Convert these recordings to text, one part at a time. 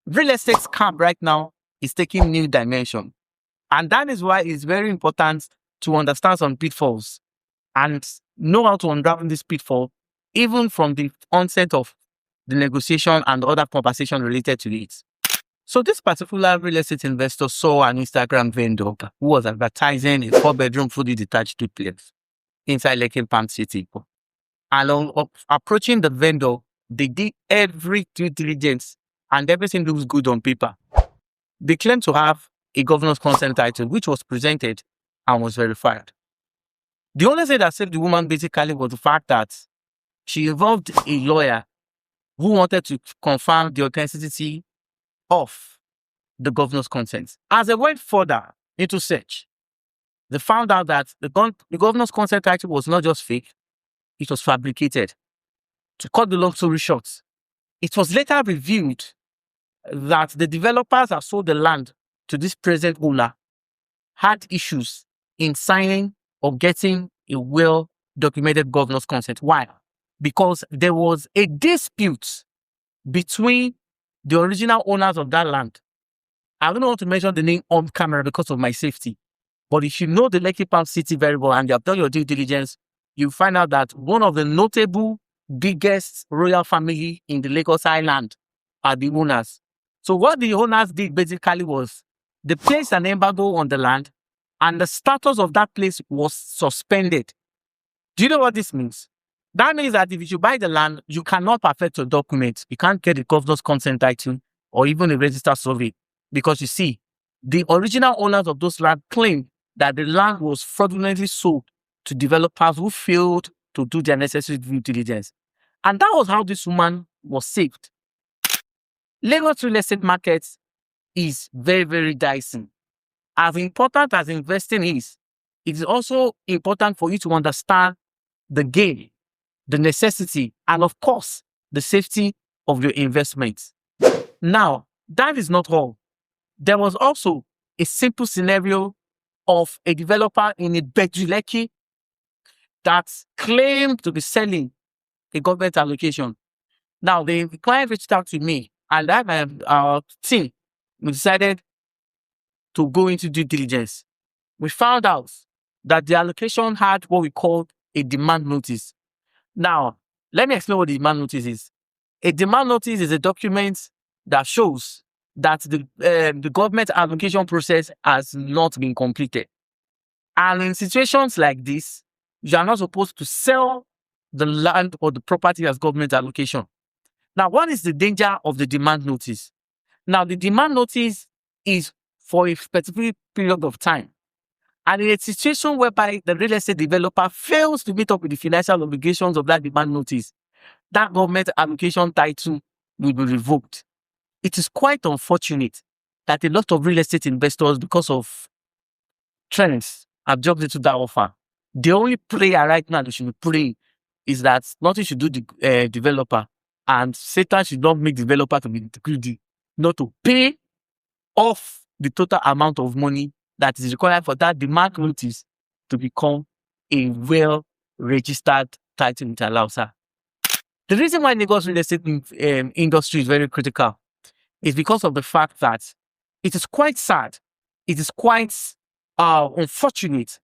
real estate scam right now is taking new dimension. And that is why it's very important to understand some pitfalls and know how to unravel this pitfall, even from the onset of the negotiation and other conversation related to it. So this particular real estate investor saw an Instagram vendor who was advertising a 4-bedroom fully detached duplex inside Lekki Palm City. And on approaching the vendor, they did every due diligence and everything looks good on paper. They claimed to have a governor's consent title, which was presented and was verified. The only thing that saved the woman basically was the fact that she involved a lawyer who wanted to confirm the authenticity of the governor's consent. As they went further into search, they found out that the governor's consent title was not just fake, it was fabricated. To cut the long story short, it was later revealed that the developers that sold the land to this present owner had issues in signing or getting a well-documented governor's consent. Why? Because there was a dispute between the original owners of that land. I don't want to mention the name on camera because of my safety, but if you know the Lekki Palm City very well and you have done your due diligence, you find out that one of the notable biggest royal family in the Lagos Island are the owners. So what the owners did basically was they placed an embargo on the land and the status of that place was suspended. Do you know what this means? That means that if you buy the land, you cannot perfect your documents. You can't get the governor's consent title or even a registered survey. Because you see, the original owners of those land claimed that the land was fraudulently sold to developers who failed to do their necessary due diligence. And that was how this woman was saved. Lagos real estate market is very, very dicey. As important as investing is, it is also important for you to understand the game, the necessity, and of course, the safety of your investments. Now, that is not all. There was also a simple scenario of a developer in a Lekki that claimed to be selling a government allocation. Now, the client reached out to me and our team, we decided to go into due diligence. We found out that the allocation had what we call a demand notice. Now, let me explain what the demand notice is. A demand notice is a document that shows that the government allocation process has not been completed. And in situations like this, you are not supposed to sell the land or the property as government allocation. Now, what is the danger of the demand notice? Now, the demand notice is for a specific period of time. And in a situation whereby the real estate developer fails to meet up with the financial obligations of that demand notice, that government allocation title will be revoked. It is quite unfortunate that a lot of real estate investors, because of trends, have jumped into that offer. The only prayer right now they should be praying is that nothing should do the developer, and Satan should not make developer to be greedy, not to pay off the total amount of money that is required for that demand notice to become a well-registered title in Talausa. The reason why Lagos real estate industry is very critical is because of the fact that it is quite sad, it is quite unfortunate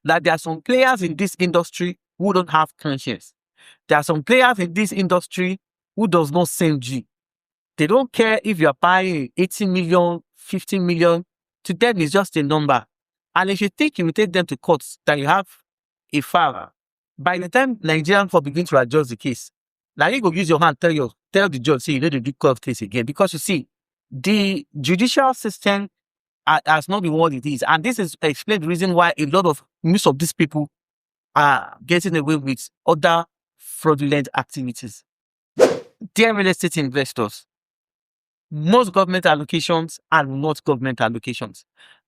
that there are some players in this industry who don't have conscience. There are some players in this industry who does not send G. They don't care if you are buying 80 million, 15 million. To them, it's just a number. And if you think you will take them to court, that you have a file, by the time Nigerian court begin to adjust the case, now you go use your hand, tell the judge, say you need to do court case again. Because you see, the judicial system has not been what it is. And this is explained the reason why a lot of most of these people are getting away with other fraudulent activities. Dear real estate investors, most government allocations are not government allocations.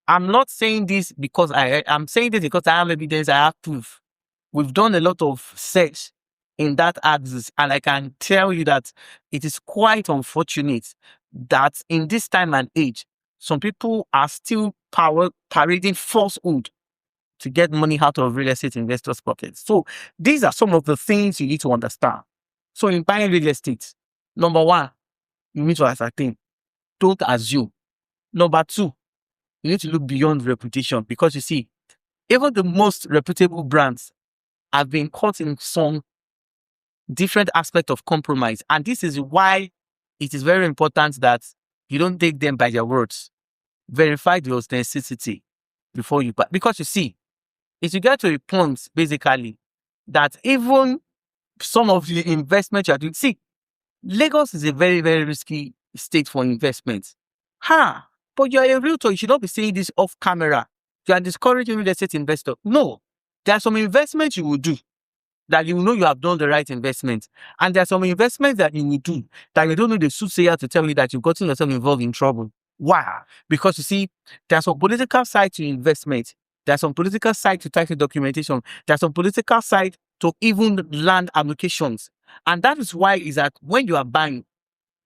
I'm not saying this because I'm saying this because I have evidence, I have proof. We've done a lot of search in that axis, and I can tell you that it is quite unfortunate that in this time and age, some people are still parading falsehood to get money out of real estate investors' pockets. So these are some of the things you need to understand. So in buying real estate, number one, you need to ascertain don't assume. Number two, you need to look beyond reputation, because you see, even the most reputable brands have been caught in some different aspect of compromise. And this is why it is very important that you don't take them by their words. Verify the authenticity before you buy. Because you see, if you get to a point, basically, that even some of the investment you are doing, see, Lagos is a very, very risky state for investment. But you're a realtor, you should not be saying this off camera. You are discouraging real estate investor. No, there are some investments you will do that you know you have done the right investment. And there are some investments that you will do that you don't know the soothsayer to tell you that you've gotten yourself involved in trouble. Why? Because you see, there's some political side to investment. There's some political side to title documentation. There's some political side to even land allocations. And that is why is that when you are buying,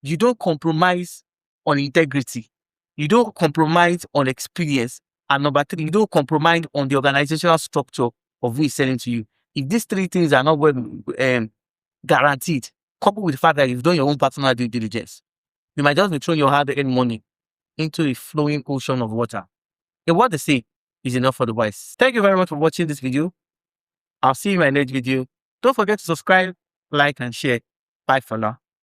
you don't compromise on integrity. You don't compromise on experience. And number three, you don't compromise on the organizational structure of who is selling to you. If these three things are not well guaranteed, coupled with the fact that you've done your own personal due diligence, you might just be throwing your hard-earned money into a flowing ocean of water. And what they say is enough for the wise. Thank you very much for watching this video. I'll see you in my next video. Don't forget to subscribe, like, and share. Bye for now.